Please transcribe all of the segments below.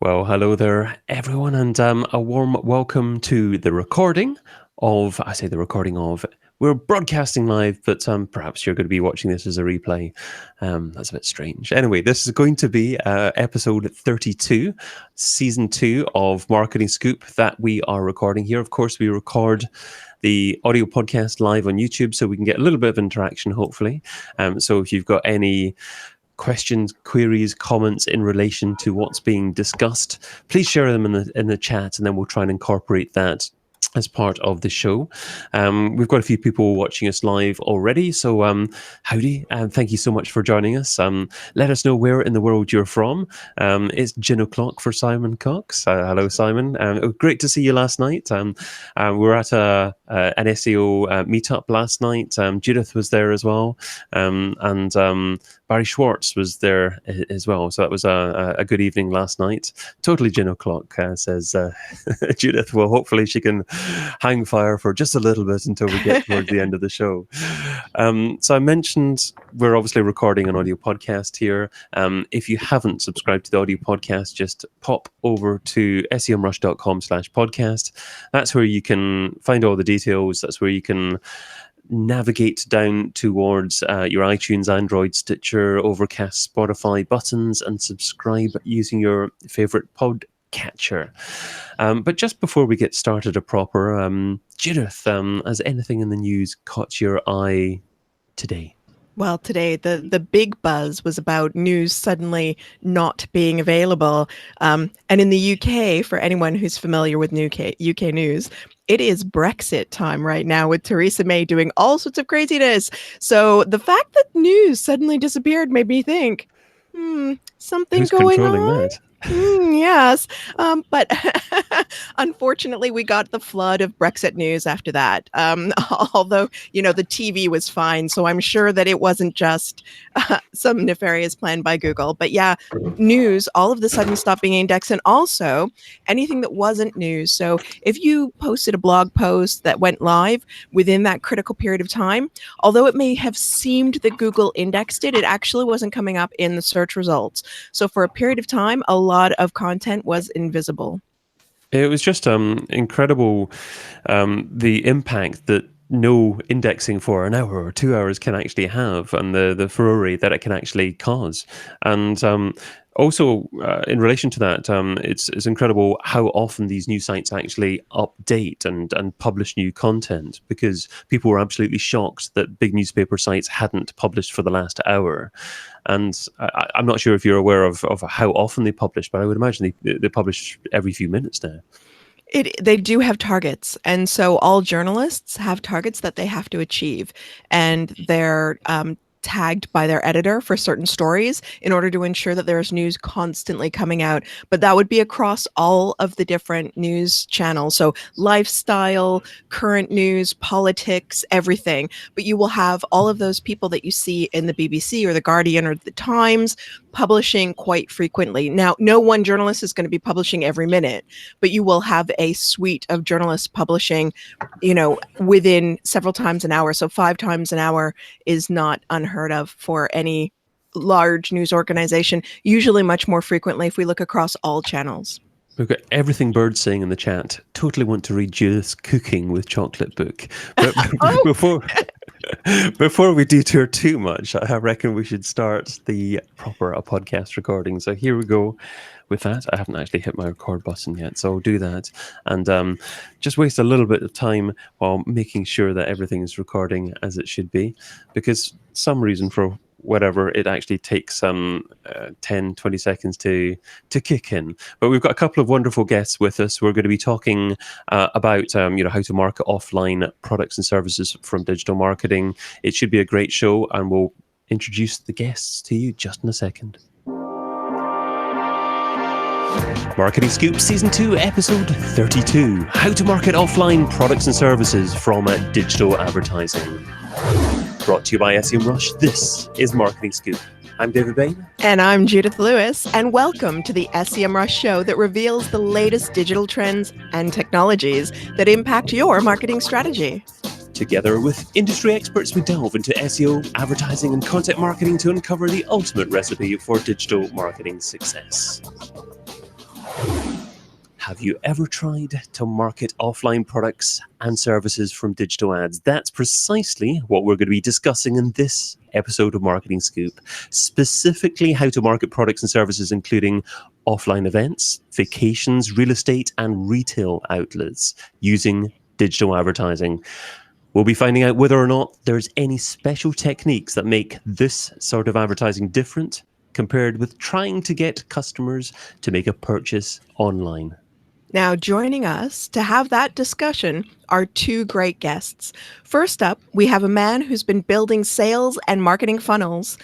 Well, hello there, everyone, and a warm welcome to the recording of, we're broadcasting live, but perhaps you're going to be watching this as a replay. That's a bit strange. Anyway, this is going to be episode 32, season 2 of Marketing Scoop that we are recording here. Of course, we record the audio podcast live on YouTube so we can get a little bit of interaction, hopefully. So if you've got any questions, queries, comments in relation to what's being discussed, please share them in the chat, and then we'll try and incorporate that as part of the show. We've got a few people watching us live already, so howdy, and thank you so much for joining us. Let us know where in the world you're from. It's gin o'clock for Simon Cox. Hello, Simon. Great to see you last night. We were at an SEO meetup last night. Judith was there as well, and Barry Schwartz was there as well. So that was a good evening last night. Totally gin o'clock, says Judith. Well, hopefully she can hang fire for just a little bit until we get towards the end of the show. So I mentioned we're obviously recording an audio podcast here. If you haven't subscribed to the audio podcast, just pop over to semrush.com/podcast. That's where you can find all the details. That's where you can navigate down towards your iTunes, Android, Stitcher, Overcast, Spotify buttons and subscribe using your favorite podcatcher. But just before we get started proper, Judith, has anything in the news caught your eye today? Well, today the big buzz was about news suddenly not being available. And in the UK, for anyone who's familiar with UK news, it is Brexit time right now with Theresa May doing all sorts of craziness. So the fact that news suddenly disappeared made me think, something Who's going controlling on? that? Yes, but unfortunately, we got the flood of Brexit news after that. Although, the TV was fine, so I'm sure that it wasn't just some nefarious plan by Google. But yeah, news all of a sudden stopped being indexed, and also anything that wasn't news. So if you posted a blog post that went live within that critical period of time, although it may have seemed that Google indexed it, it actually wasn't coming up in the search results. So for a period of time, a lot of content was invisible. It was just incredible, the impact that no indexing for an hour or 2 hours can actually have, and the furore that it can actually cause. And also, in relation to that, it's incredible how often these news sites actually update and publish new content, because people were absolutely shocked that big newspaper sites hadn't published for the last hour. And I'm not sure if you're aware of how often they publish, but I would imagine they publish every few minutes now. They do have targets, and so all journalists have targets that they have to achieve, and they're tagged by their editor for certain stories in order to ensure that there's news constantly coming out. But that would be across all of the different news channels. So lifestyle, current news, politics, everything. But you will have all of those people that you see in the BBC or the Guardian or the Times publishing quite frequently. Now, no one journalist is going to be publishing every minute, but you will have a suite of journalists publishing, within several times an hour. So 5 times an hour is not unheard of for any large news organization, usually much more frequently if we look across all channels. We've got Everything Bird saying in the chat, totally want to read Judith's Cooking with Chocolate book. But before we detour too much, I reckon we should start the proper podcast recording. So here we go with that. I haven't actually hit my record button yet, so I'll do that. And just waste a little bit of time while making sure that everything is recording as it should be, because some reason for whatever, it actually takes 10-20 seconds to kick in. But we've got a couple of wonderful guests with us. We're going to be talking about how to market offline products and services from digital marketing. It should be a great show, and we'll introduce the guests to you just in a second. Marketing Scoop Season 2, Episode 32. How to market offline products and services from digital advertising. Brought to you by SEMrush, this is Marketing Scoop. I'm David Bain. And I'm Judith Lewis. And welcome to the SEMrush show that reveals the latest digital trends and technologies that impact your marketing strategy. Together with industry experts, we delve into SEO, advertising, and content marketing to uncover the ultimate recipe for digital marketing success. Have you ever tried to market offline products and services from digital ads? That's precisely what we're going to be discussing in this episode of Marketing Scoop. Specifically, how to market products and services, including offline events, vacations, real estate, and retail outlets using digital advertising. We'll be finding out whether or not there's any special techniques that make this sort of advertising different compared with trying to get customers to make a purchase online. Now, joining us to have that discussion are two great guests. First up, we have a man who's been building sales and marketing funnels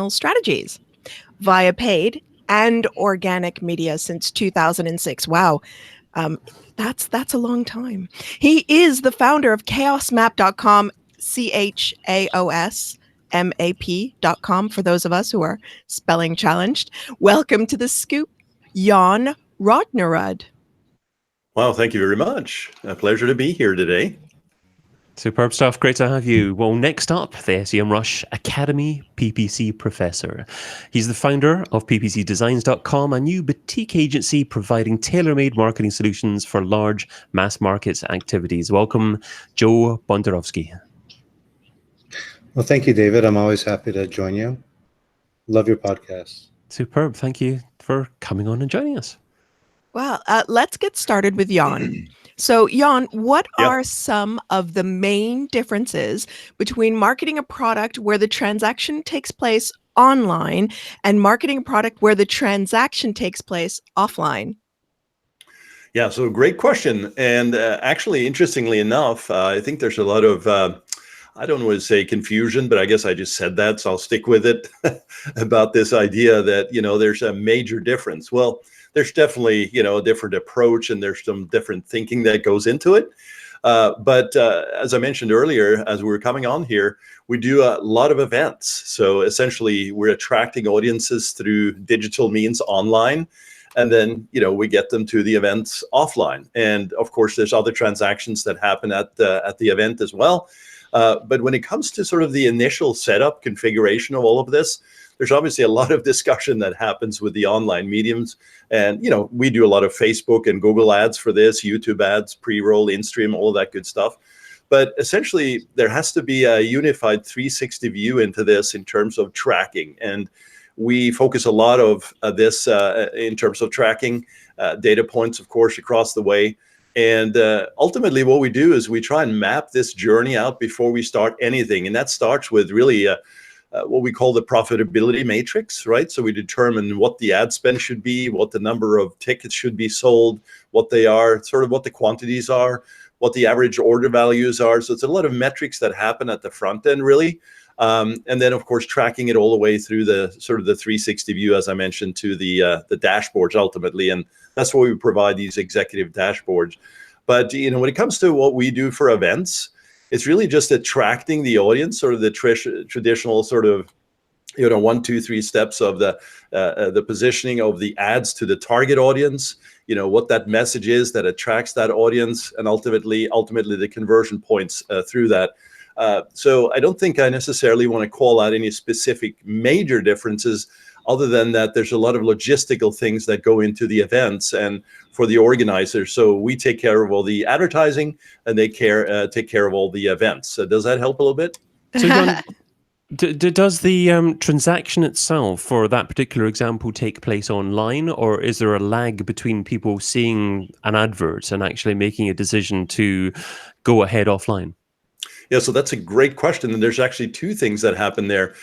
strategies via paid and organic media since 2006. Wow. That's a long time. He is the founder of chaosmap.com, chaosmap.com, for those of us who are spelling challenged. Welcome to the Scoop, Jon Rognerud. Wow, thank you very much. A pleasure to be here today. Superb stuff. Great to have you. Well, next up, the SEMrush Academy PPC professor. He's the founder of ppcdesigns.com, a new boutique agency providing tailor-made marketing solutions for large mass market activities. Welcome, Joe Bondorowsky. Well, thank you, David. I'm always happy to join you. Love your podcast. Superb. Thank you for coming on and joining us. Well, let's get started with Jon. So, Jon, what are some of the main differences between marketing a product where the transaction takes place online and marketing a product where the transaction takes place offline? Yeah, so great question. And actually, interestingly enough, I think there's a lot of, I don't want to say confusion, but I guess I just said that, so I'll stick with it, about this idea that, there's a major difference. Well, there's definitely, a different approach, and there's some different thinking that goes into it. But as I mentioned earlier, as we were coming on here, we do a lot of events. So essentially, we're attracting audiences through digital means online. And then, we get them to the events offline. And of course, there's other transactions that happen at the event as well. But when it comes to sort of the initial setup configuration of all of this, there's obviously a lot of discussion that happens with the online mediums. And, we do a lot of Facebook and Google ads for this, YouTube ads, pre-roll, in-stream, all that good stuff. But essentially, there has to be a unified 360 view into this in terms of tracking. And we focus a lot of this in terms of tracking data points, of course, across the way. And ultimately, what we do is we try and map this journey out before we start anything. And that starts with really what we call the profitability matrix, right? So we determine what the ad spend should be, what the number of tickets should be sold, what they are, sort of what the quantities are, what the average order values are. So it's a lot of metrics that happen at the front end, really. And then, of course, tracking it all the way through the sort of the 360 view, as I mentioned, to the dashboards ultimately. And that's why we provide these executive dashboards. But, when it comes to what we do for events, it's really just attracting the audience, sort of the traditional sort of, 1, 2, 3 steps of the positioning of the ads to the target audience, what that message is that attracts that audience, and ultimately the conversion points through that. So I don't think I necessarily want to call out any specific major differences, other than that there's a lot of logistical things that go into the events and for the organizers. So we take care of all the advertising, and they take care of all the events. So does that help a little bit? So, Jon, does the transaction itself for that particular example take place online, or is there a lag between people seeing an advert and actually making a decision to go ahead offline? Yeah, so that's a great question. And there's actually two things that happen there.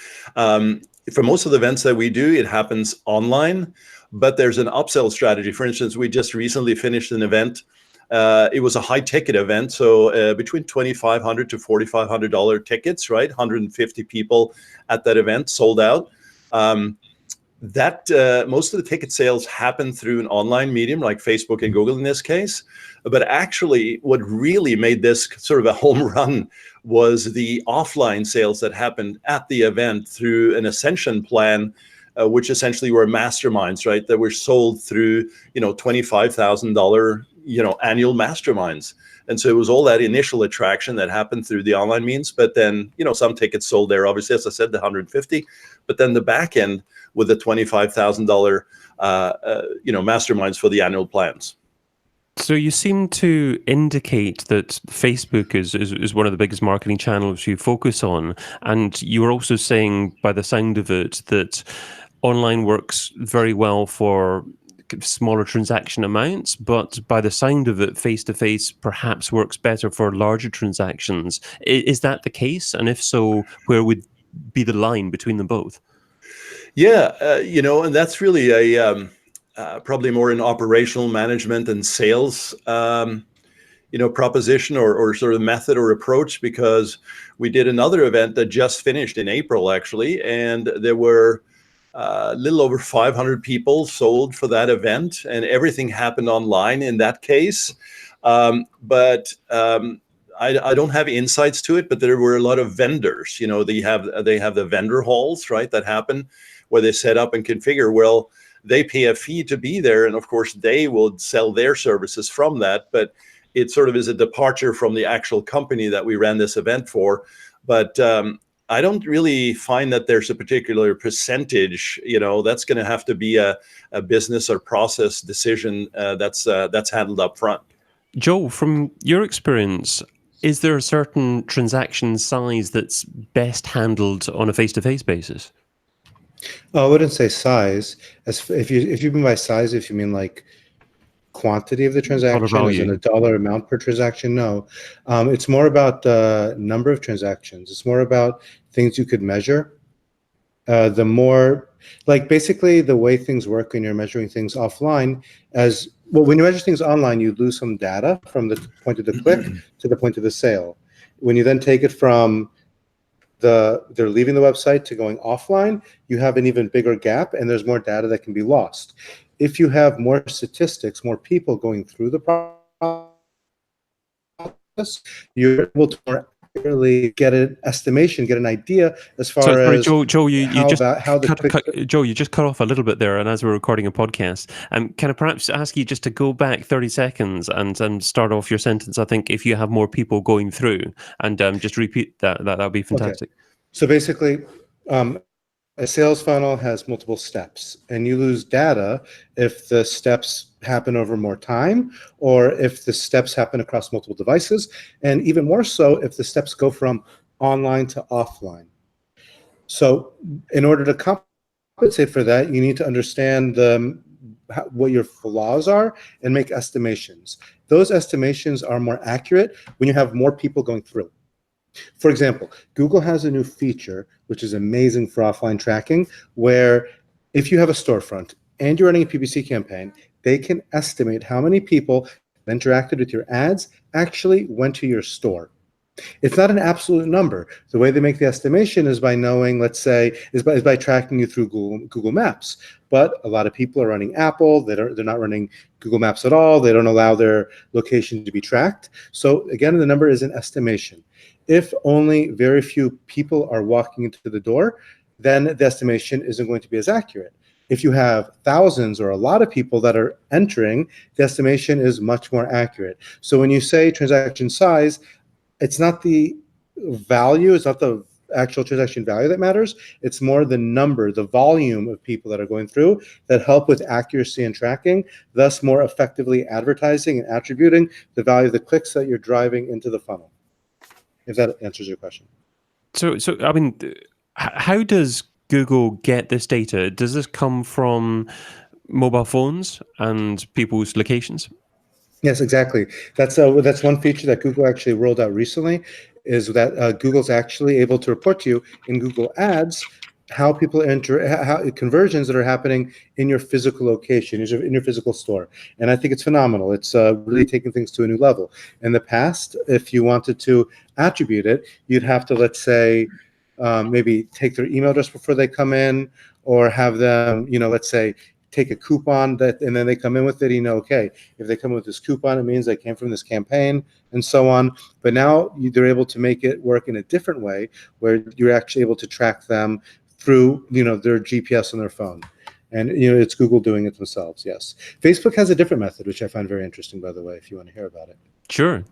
For most of the events that we do, it happens online, but there's an upsell strategy. For instance, we just recently finished an event. It was a high ticket event. So between $2,500 to $4,500 tickets, right? 150 people at that event, sold out. Most of the ticket sales happen through an online medium like Facebook and Google in this case. But actually, what really made this sort of a home run was the offline sales that happened at the event through an Ascension plan, which essentially were masterminds, right? That were sold through, $25,000 annual masterminds. And so it was all that initial attraction that happened through the online means, but then, some tickets sold there, obviously, as I said, the 150, but then the back end with the $25,000, masterminds for the annual plans. So you seem to indicate that Facebook is one of the biggest marketing channels you focus on. And you were also saying, by the sound of it, that online works very well for smaller transaction amounts, but by the sound of it, face-to-face perhaps works better for larger transactions. Is that the case? And if so, where would be the line between them both? Yeah, and that's really a probably more an operational management and sales proposition or sort of method or approach, because we did another event that just finished in April, actually, and there were a little over 500 people sold for that event, and everything happened online in that case. But I don't have insights to it, but there were a lot of vendors. They have the vendor halls, right, that happen where they set up and configure. Well, they pay a fee to be there, and of course they will sell their services from that, but it sort of is a departure from the actual company that we ran this event for. But I don't really find that there's a particular percentage. That's going to have to be a business or process decision that's handled up front. Joe, from your experience, is there a certain transaction size that's best handled on a face-to-face basis? I wouldn't say size. If you mean by size, if you mean like quantity of the transaction, as in a dollar amount per transaction, no. It's more about the number of transactions. It's more about things you could measure. The more, like, basically the way things work when you're measuring things offline, when you measure things online, you lose some data from the point of the click to the point of the sale. When you then take it from they're leaving the website to going offline, you have an even bigger gap, and there's more data that can be lost. If you have more statistics, more people going through the process, you're able to more accurately get an estimation, get an idea as far as Joe, you just cut off a little bit there, and as we're recording a podcast, can I perhaps ask you just to go back 30 seconds and start off your sentence? I think if you have more people going through, and just repeat that would be fantastic. Okay. So basically, a sales funnel has multiple steps, and you lose data if the steps happen over more time, or if the steps happen across multiple devices, and even more so if the steps go from online to offline. So in order to compensate for that, you need to understand what your flaws are and make estimations. Those estimations are more accurate when you have more people going through. For example, Google has a new feature, which is amazing for offline tracking, where if you have a storefront and you're running a PPC campaign, they can estimate how many people that interacted with your ads actually went to your store. It's not an absolute number. The way they make the estimation is by knowing, let's say, is by tracking you through Google Maps. But a lot of people are running Apple. They're not running Google Maps at all. They don't allow their location to be tracked. So again, the number is an estimation. If only very few people are walking into the door, then the estimation isn't going to be as accurate. If you have thousands or a lot of people that are entering, the estimation is much more accurate. So when you say transaction size, it's not the value, it's not the actual transaction value that matters. It's more the number, the volume of people that are going through that help with accuracy and tracking, thus more effectively advertising and attributing the value of the clicks that you're driving into the funnel. If that answers your question. So I mean, how does Google get this data? Does this come from mobile phones and people's locations? Yes, exactly. That's one feature that Google actually rolled out recently, is that Google's actually able to report to you in Google Ads how people enter, how conversions that are happening in your physical location, in your physical store. And I think it's phenomenal. It's really taking things to a new level. In the past, if you wanted to attribute it, you'd have to, let's say, maybe take their email address before they come in, or have them, let's say, take a coupon and then they come in with it, okay, if they come with this coupon, it means they came from this campaign and so on. But now they're able to make it work in a different way, where you're actually able to track them through, their GPS on their phone. And it's Google doing it themselves. Yes. Facebook has a different method, which I find very interesting, by the way, if you want to hear about it. Sure.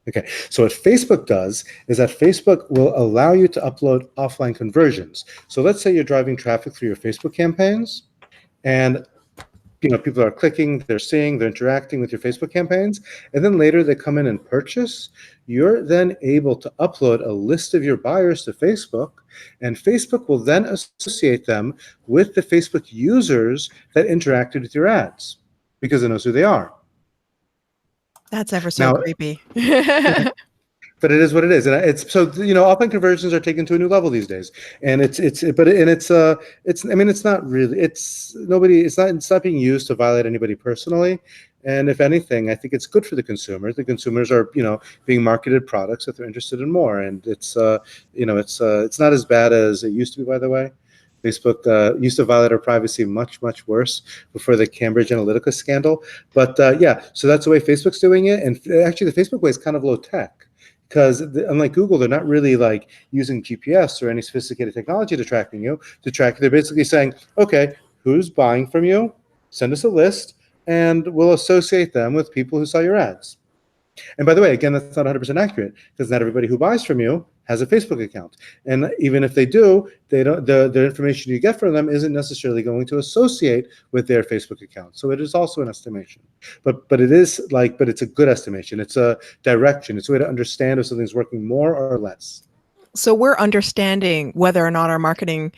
Okay, so what Facebook does is that Facebook will allow you to upload offline conversions. So let's say you're driving traffic through your Facebook campaigns, and people are clicking, they're seeing, they're interacting with your Facebook campaigns, and then later they come in and purchase. You're then able to upload a list of your buyers to Facebook, and Facebook will then associate them with the Facebook users that interacted with your ads because it knows who they are. That's ever so creepy. But it is what it is, and it's so offline conversions are taken to a new level these days, and it's not really it's not being used to violate anybody personally, and if anything, I think it's good for the consumer. The consumers are being marketed products that they're interested in more, and it's not as bad as it used to be. By the way, Facebook used to violate our privacy much worse before the Cambridge Analytica scandal, but so that's the way Facebook's doing it, and actually the Facebook way is kind of low tech. Because unlike Google, they're not really like using GPS or any sophisticated technology to track you. They're basically saying, okay, who's buying from you? Send us a list, and we'll associate them with people who saw your ads. And by the way, again, that's not 100% accurate, because not everybody who buys from you has a Facebook account. And even if they do, they don't. The information you get from them isn't necessarily going to associate with their Facebook account. So it is also an estimation. But it's a good estimation. It's a direction. It's a way to understand if something's working more or less. So we're understanding whether or not our marketing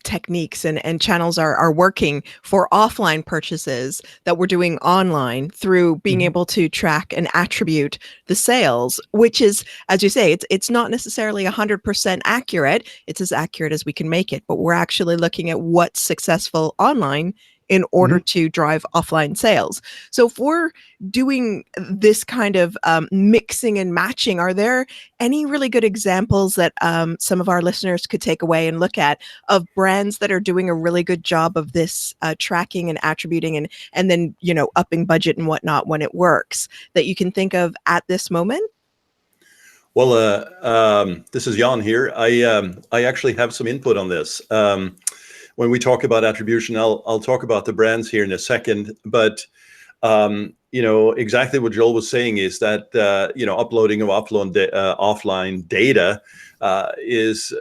techniques and channels are working for offline purchases that we're doing online through being able to track and attribute the sales, which is, as you say, it's not necessarily 100% accurate. It's as accurate as we can make it, but we're actually looking at what's successful online in order to drive offline sales. So if we're doing this kind of mixing and matching, are there any really good examples that some of our listeners could take away and look at of brands that are doing a really good job of this tracking and attributing and then, upping budget and whatnot when it works that you can think of at this moment? Well, this is Jon here. I actually have some input on this. When we talk about attribution, I'll talk about the brands here in a second. But exactly what Joel was saying is that uploading of offline data is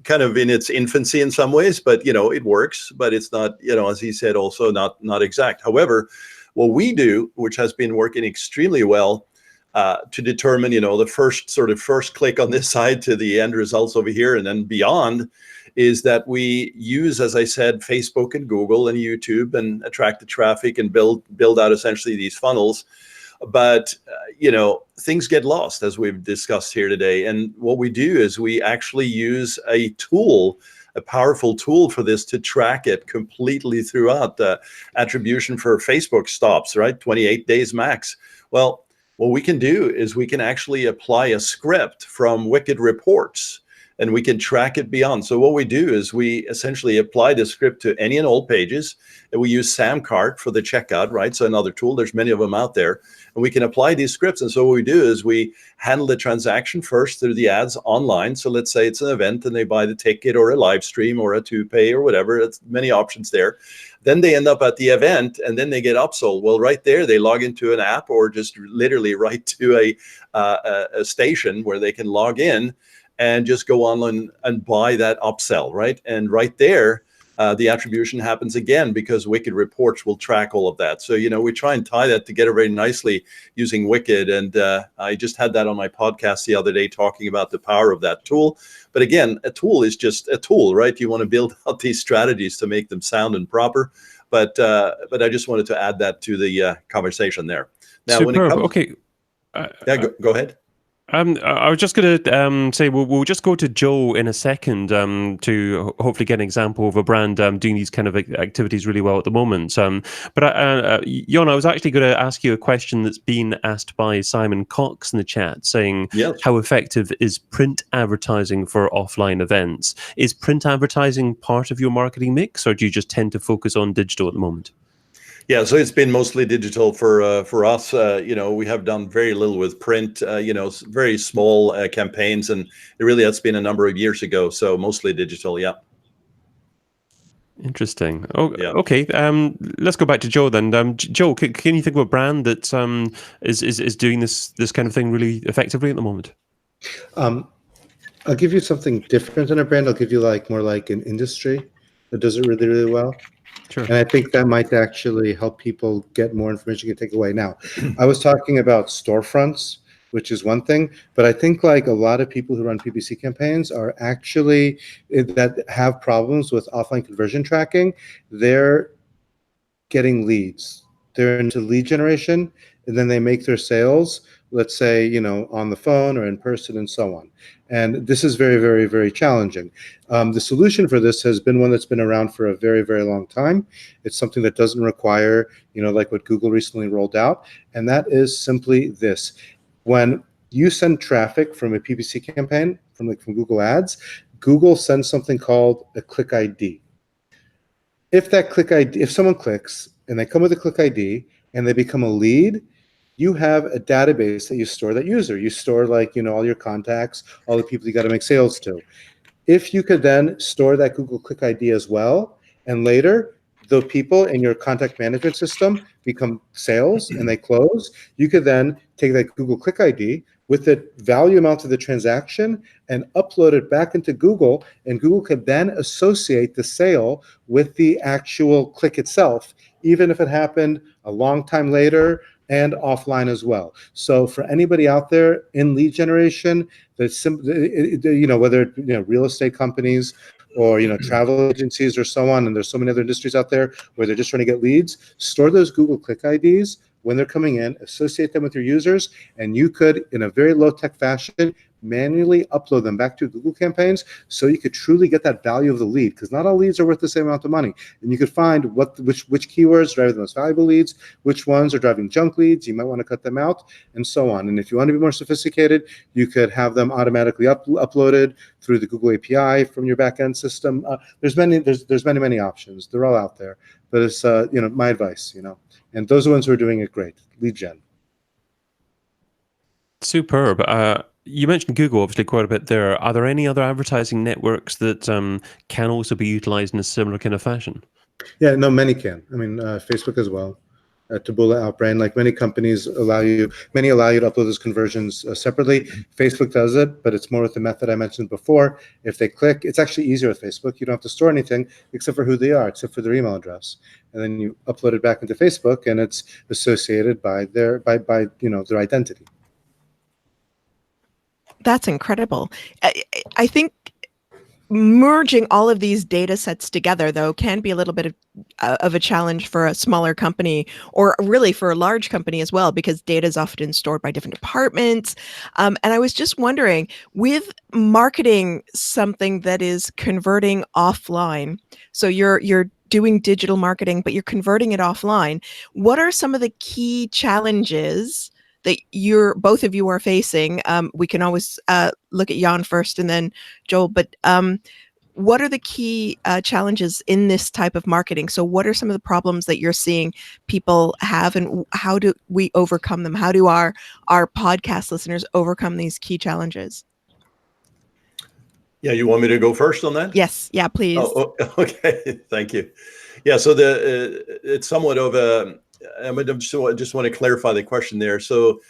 kind of in its infancy in some ways, but it works. But it's not, as he said, also not exact. However, what we do, which has been working extremely well, to determine the first click on this side to the end results over here and then beyond, is that we use, as I said, Facebook and Google and YouTube and attract the traffic and build out essentially these funnels. But, things get lost, as we've discussed here today. And what we do is we actually use a powerful tool for this to track it completely throughout. The attribution for Facebook stops, right? 28 days max. Well, what we can do is we can actually apply a script from Wicked Reports, and we can track it beyond. So what we do is we essentially apply the script to any and all pages, and we use SEMcart for the checkout, right? So another tool, there's many of them out there, and we can apply these scripts. And so what we do is we handle the transaction first through the ads online. So let's say it's an event and they buy the ticket or a live stream or a to-pay or whatever. It's many options there. Then they end up at the event and then they get upsold. Well, right there, they log into an app or just literally right to a station where they can log in and just go online and buy that upsell, right? And right there, the attribution happens again because Wicked Reports will track all of that. So, we try and tie that together very nicely using Wicked. And I just had that on my podcast the other day talking about the power of that tool. But again, a tool is just a tool, right? You want to build out these strategies to make them sound and proper. But I just wanted to add that to the conversation there. Now, Superb. When it comes, okay. Go ahead. I was just going to say we'll just go to Joe in a second to hopefully get an example of a brand doing these kind of activities really well at the moment. But Jon, I was actually going to ask you a question that's been asked by Simon Cox in the chat, saying, how effective is print advertising for offline events? Is print advertising part of your marketing mix, or do you just tend to focus on digital at the moment? Yeah, so it's been mostly digital for us. We have done very little with print, very small campaigns, and it really has been a number of years ago. So mostly digital, yeah. Interesting. Oh, Yeah. okay. Let's go back to Joe then. Joe, can you think of a brand that is doing this kind of thing really effectively at the moment? I'll give you something different than a brand. I'll give you more like an industry that does it really, really well. Sure. And I think that might actually help people get more information you can take away. Now, I was talking about storefronts, which is one thing, but I think like a lot of people who run PPC campaigns are actually that have problems with offline conversion tracking. They're getting leads. They're into lead generation, and then they make their sales, let's say, on the phone or in person and so on. And this is very, very, very challenging. The solution for this has been one that's been around for a very, very long time. It's something that doesn't require, like what Google recently rolled out. And that is simply this. When you send traffic from a PPC campaign, from Google Ads, Google sends something called a click ID. If someone clicks and they come with a click ID and they become a lead, you have a database that you store that user. You store all your contacts, all the people you got to make sales to. If you could then store that Google Click ID as well, and later the people in your contact management system become sales and they close, you could then take that Google Click ID with the value amount of the transaction and upload it back into Google, and Google could then associate the sale with the actual click itself, even if it happened a long time later and offline as well. So for anybody out there in lead generation, whether real estate companies or travel agencies or so on, and there's so many other industries out there where they're just trying to get leads, store those Google Click IDs when they're coming in, associate them with your users, and you could, in a very low-tech fashion, manually upload them back to Google campaigns so you could truly get that value of the lead, because not all leads are worth the same amount of money. And you could find which keywords drive the most valuable leads, which ones are driving junk leads, you might want to cut them out, and so on. And if you want to be more sophisticated, you could have them automatically uploaded through the Google API from your backend system. There's many options. They're all out there. But it's my advice, and those are the ones who are doing it great. Lead gen. Superb. You mentioned Google obviously quite a bit there. Are there any other advertising networks that can also be utilized in a similar kind of fashion? Yeah, no, many can. I mean, Facebook as well. Taboola, Outbrain, like many companies allow you to upload those conversions separately. Facebook does it, but it's more with the method I mentioned before. If they click, it's actually easier with Facebook. You don't have to store anything except for who they are, except for their email address, and then you upload it back into Facebook, and it's associated by their their identity. That's incredible. I think merging all of these data sets together, though, can be a little bit of a challenge for a smaller company, or really for a large company as well, because data is often stored by different departments. And I was just wondering, with marketing something that is converting offline, so you're doing digital marketing, but you're converting it offline, what are some of the key challenges that both of you are facing? We can always look at Jon first and then Joel, but what are the key challenges in this type of marketing? So what are some of the problems that you're seeing people have, and how do we overcome them? How do our podcast listeners overcome these key challenges? Yeah, you want me to go first on that? Yes. Yeah, please. Oh, okay. Thank you. Yeah, so it's somewhat of a, I just want to clarify the question there. So,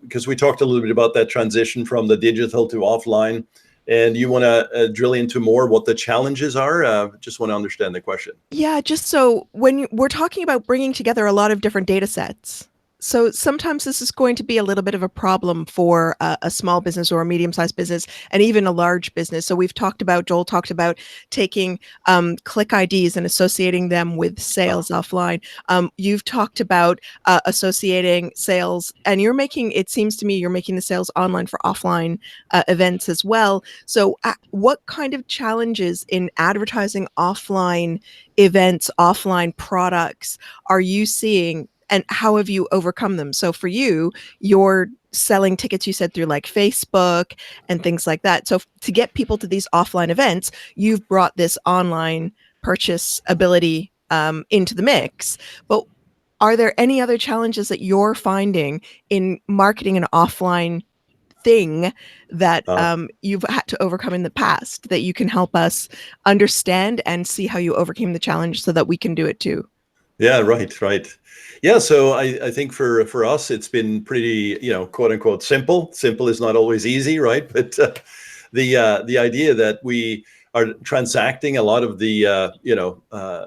because we talked a little bit about that transition from the digital to offline, and you want to drill into more what the challenges are. Just want to understand the question. Yeah, just so when we're talking about bringing together a lot of different data sets, so sometimes this is going to be a little bit of a problem for a small business or a medium-sized business, and even a large business. So Joel talked about taking click IDs and associating them with sales offline. You've talked about associating sales, and it seems to me you're making the sales online for offline events as well. So what kind of challenges in advertising offline events, offline products are you seeing, and how have you overcome them? So for you, you're selling tickets, you said, through like Facebook and things like that. So to get people to these offline events, you've brought this online purchase ability into the mix. But are there any other challenges that you're finding in marketing an offline thing that Oh. you've had to overcome in the past that you can help us understand and see how you overcame the challenge so that we can do it too? Yeah, right. Yeah, so I think for us, it's been pretty, quote unquote, simple. Simple is not always easy, right? But the idea that we are transacting a lot of the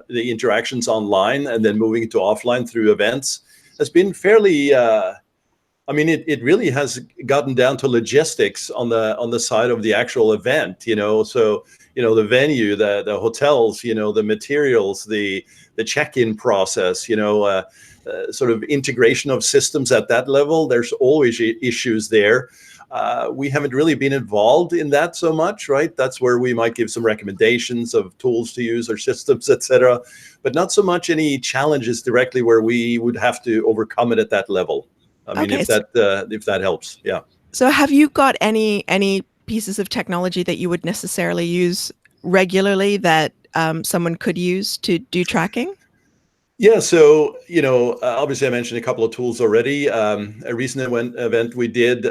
interactions online and then moving to offline through events has been fairly. I mean, it really has gotten down to logistics on the side of the actual event. So the venue, the hotels, the materials, the check-in process, sort of integration of systems at that level. There's always issues there. We haven't really been involved in that so much, right? That's where we might give some recommendations of tools to use or systems, etc., but not so much any challenges directly where we would have to overcome it at that level. I mean, Okay, if that helps, yeah. So have you got any pieces of technology that you would necessarily use regularly that someone could use to do tracking? Yeah, so obviously I mentioned a couple of tools already. A recent event we did,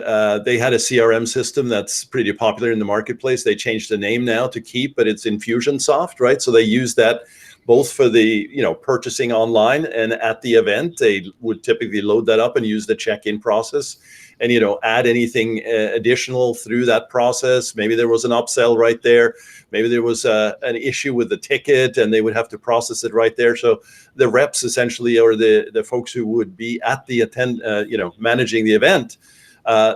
they had a CRM system that's pretty popular in the marketplace. They changed the name now to Keep, but it's Infusionsoft, right? So they use that both for the purchasing online and at the event. They would typically load that up and use the check-in process, and add anything additional through that process. Maybe there was an upsell right there. Maybe there was an issue with the ticket, and they would have to process it right there. So the reps essentially, or the folks who would be at the managing the event,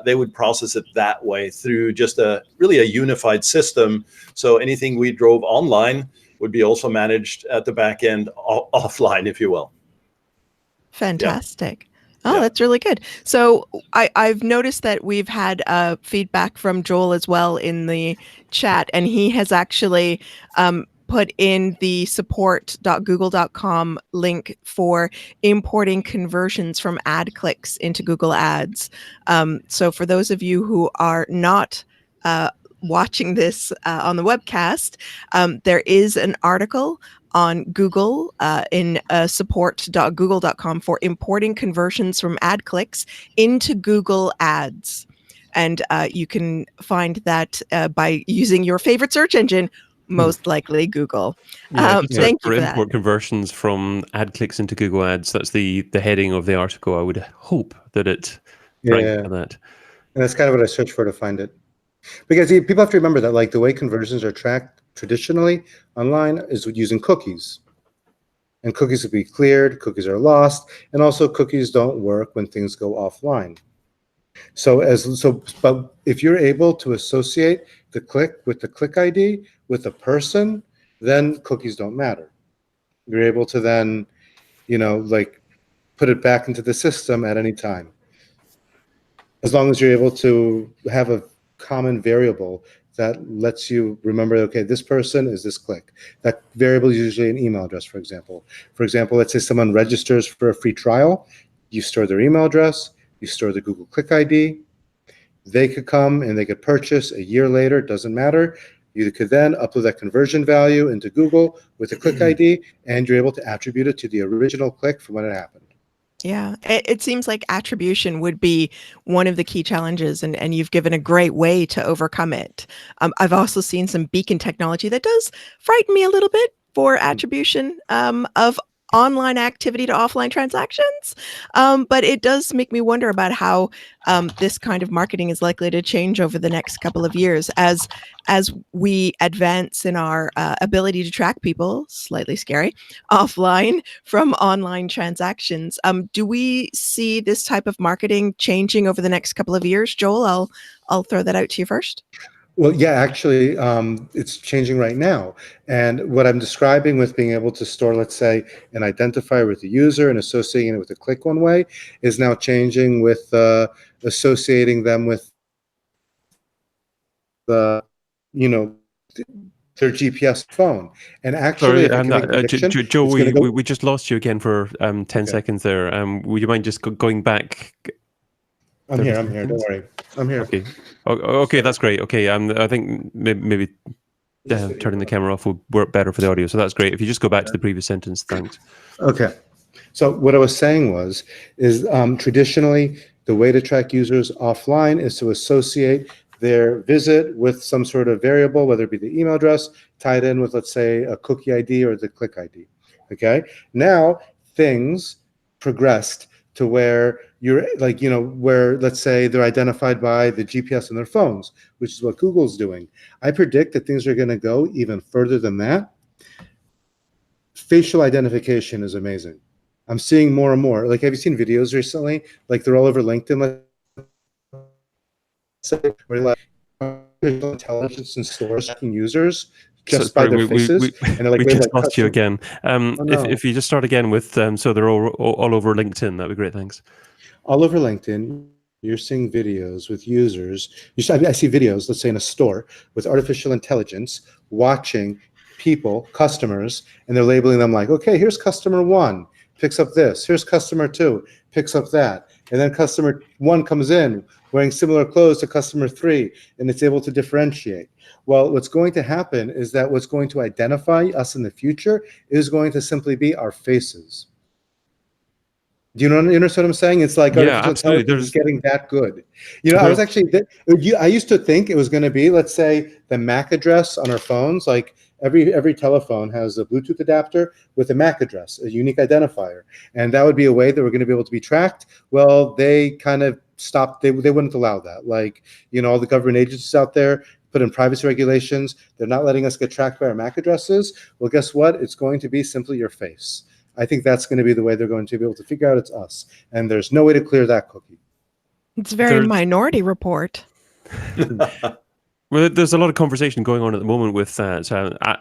they would process it that way through just really a unified system. So anything we drove online would be also managed at the back end offline, if you will. Fantastic. Oh, that's really good. So I've noticed that we've had feedback from Joel as well in the chat, and he has actually put in the support.google.com link for importing conversions from ad clicks into Google Ads. So for those of you who are not watching this on the webcast, there is an article on Google in support.google.com for importing conversions from ad clicks into Google Ads. And you can find that by using your favorite search engine, most likely Google. Yeah, Thank you for for import that. conversions from ad clicks into Google Ads. That's the heading of the article. I would hope that it ranked for that. And that's kind of what I searched for to find it. Because people have to remember that, like, the way conversions are tracked traditionally online is using cookies. And cookies will be cleared, cookies are lost, and also cookies don't work when things go offline. But if you're able to associate the click with the click ID with a person, then cookies don't matter. You're able to then, put it back into the system at any time. As long as you're able to have a common variable that lets you remember, okay, this person is this click. That variable is usually an email address, for example. For example, let's say someone registers for a free trial. You store their email address. You store the Google Click ID. They could come and they could purchase a year later. It doesn't matter. You could then upload that conversion value into Google with the Click ID, and you're able to attribute it to the original click from when it happened. Yeah, it seems like attribution would be one of the key challenges, and you've given a great way to overcome it. I've also seen some beacon technology that does frighten me a little bit for attribution of online activity to offline transactions. But it does make me wonder about how this kind of marketing is likely to change over the next couple of years as we advance in our ability to track people, slightly scary, offline from online transactions. Do we see this type of marketing changing over the next couple of years? Joel, I'll throw that out to you first. Well, yeah, actually, it's changing right now. And what I'm describing with being able to store, let's say, an identifier with the user and associating it with a click one way is now changing with associating them with the, their GPS phone. And actually, sorry, Joe, we just lost you again for 10 seconds there. Would you mind just going back? I'm here. Don't worry. I'm here. Okay. Okay, that's great. Okay, I think maybe turning the camera off will work better for the audio. So that's great. If you just go back to the previous sentence, thanks. Okay. So what I was saying is traditionally The way to track users offline is to associate their visit with some sort of variable, whether it be the email address, tied in with, let's say, a cookie ID or the click ID. Okay. Now things progressed to where you're like, where, let's say, they're identified by the GPS on their phones, which is what Google's doing. I predict that things are going to go even further than that. Facial identification is amazing. I'm seeing more and more. Like, have you seen videos recently? Like, they're all over LinkedIn. Where like artificial intelligence in stores tracking users just by their faces, and they're like, we just lost you again. No. If you just start again with so they're all over LinkedIn, that'd be great. Thanks. All over LinkedIn, you're seeing videos with users. I see videos, let's say in a store, with artificial intelligence watching people, customers, and they're labeling them like, okay, here's customer 1, picks up this. Here's customer 2, picks up that. And then customer 1 comes in wearing similar clothes to customer 3, and it's able to differentiate. Well, what's going to happen is that what's going to identify us in the future is going to simply be our faces. Do you understand what I'm saying? It's like artificial intelligence is getting that good. I was actually, I used to think it was going to be, let's say, the MAC address on our phones. Like every telephone has a Bluetooth adapter with a MAC address, a unique identifier. And that would be a way that we're going to be able to be tracked. Well, they kind of stopped. They wouldn't allow that. Like, all the government agencies out there put in privacy regulations. They're not letting us get tracked by our MAC addresses. Well, guess what? It's going to be simply your face. I think that's going to be the way they're going to be able to figure out it's us. And there's no way to clear that cookie. It's very Minority Report. Well, there's a lot of conversation going on at the moment with that.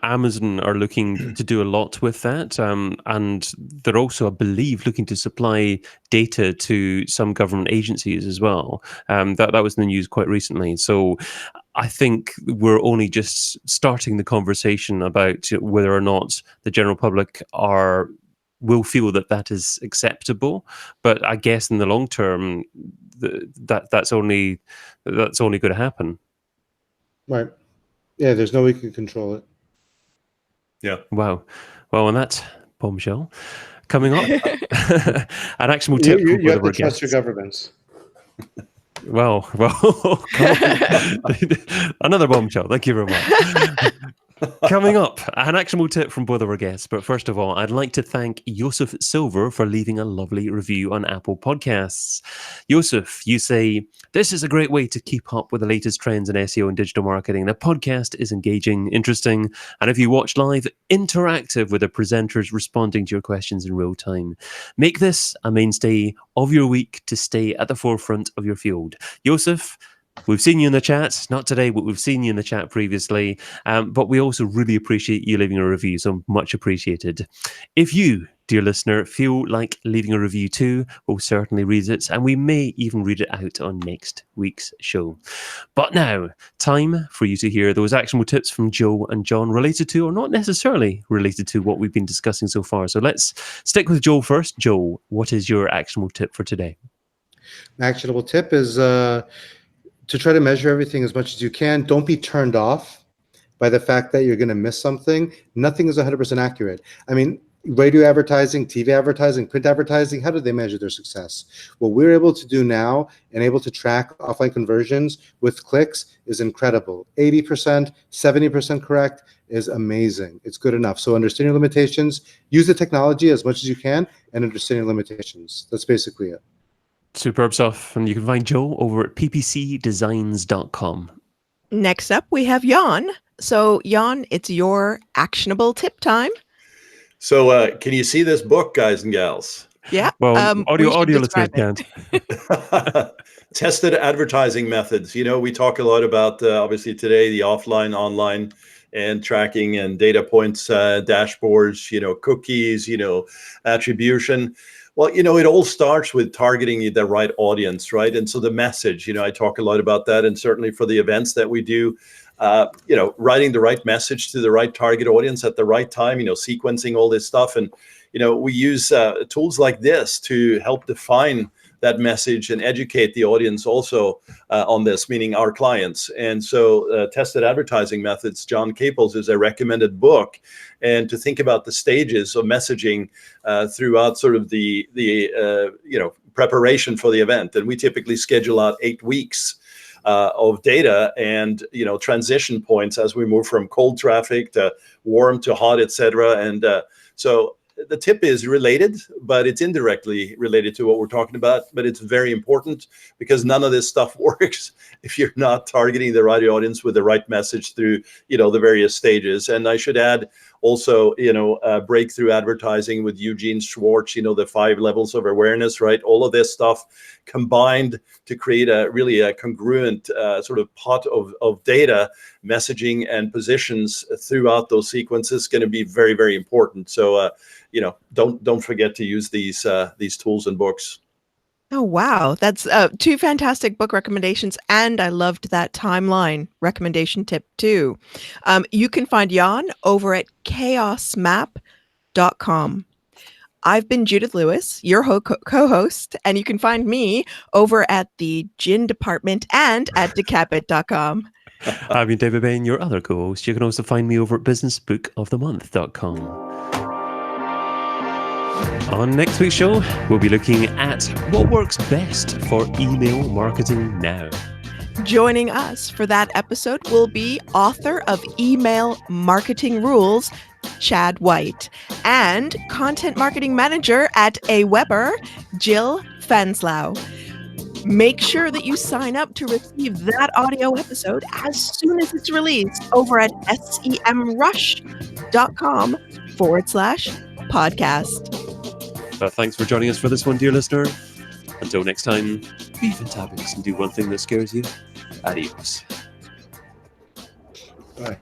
Amazon are looking to do a lot with that. And they're also, I believe, looking to supply data to some government agencies as well. That was in the news quite recently. So I think we're only just starting the conversation about whether or not the general public will feel that is acceptable, but I guess in the long term, that's only going to happen. Right. Yeah. There's no way you can control it. Yeah. Wow. Well, on that bombshell, coming up, an actionable tip. You have to trust your governments. Well, another bombshell. Thank you very much. Coming up, an actionable tip from both of our guests. But first of all, I'd like to thank Joseph Silver for leaving a lovely review on Apple Podcasts. Joseph, you say, this is a great way to keep up with the latest trends in SEO and digital marketing. The podcast is engaging, interesting, and if you watch live, interactive with the presenters responding to your questions in real time. Make this a mainstay of your week to stay at the forefront of your field. Joseph, we've seen you in the chat, not today, but we've seen you in the chat previously. But we also really appreciate you leaving a review, so much appreciated. If you, dear listener, feel like leaving a review too, we'll certainly read it, and we may even read it out on next week's show. But now, time for you to hear those actionable tips from Joe and John related to, or not necessarily related to, what we've been discussing so far. So let's stick with Joe first. Joe, what is your actionable tip for today? An actionable tip is to try to measure everything as much as you can. Don't be turned off by the fact that you're going to miss something. Nothing is 100% accurate. I mean, radio advertising, TV advertising, print advertising, how do they measure their success? What we're able to do now and able to track offline conversions with clicks is incredible. 80%, 70% correct is amazing. It's good enough. So understand your limitations, use the technology as much as you can, and understand your limitations. That's basically it. Superb stuff. And you can find Joe over at ppcdesigns.com. Next up, we have Jon. So, Jon, it's your actionable tip time. So, can you see this book, guys and gals? Yeah. Well, audio listeners can't. Tested advertising methods. We talk a lot about, obviously today, the offline, online, and tracking and data points, dashboards, cookies, attribution. Well, it all starts with targeting the right audience, right? And so the message, I talk a lot about that. And certainly for the events that we do, writing the right message to the right target audience at the right time, sequencing all this stuff. And, we use tools like this to help define that message and educate the audience also on this, meaning our clients. And so Tested Advertising Methods, John Caples, is a recommended book, and to think about the stages of messaging throughout sort of the preparation for the event. And we typically schedule out 8 weeks of data and transition points as we move from cold traffic to warm to hot, etc. And so the tip is related, but it's indirectly related to what we're talking about. But it's very important, because none of this stuff works if you're not targeting the right audience with the right message through the various stages. And I should add also, breakthrough advertising with Eugene Schwartz, the 5 levels of awareness, right? All of this stuff combined to create a really congruent sort of pot of data, messaging, and positions throughout those sequences is going to be very, very important. So, don't forget to use these tools and books. Oh, wow. That's 2 fantastic book recommendations. And I loved that timeline recommendation tip too. You can find Jon over at chaosmap.com. I've been Judith Lewis, your co-host, and you can find me over at the Gin Department and at decapit.com. I've been David Bain, your other co-host. You can also find me over at businessbookofthemonth.com. On next week's show, we'll be looking at what works best for email marketing now. Joining us for that episode will be author of Email Marketing Rules, Chad White, and content marketing manager at AWeber, Jill Fanslau. Make sure that you sign up to receive that audio episode as soon as it's released over at semrush.com/podcast. Thanks for joining us for this one, dear listener. Until next time, be fantabulous and do one thing that scares you. Adios. Bye.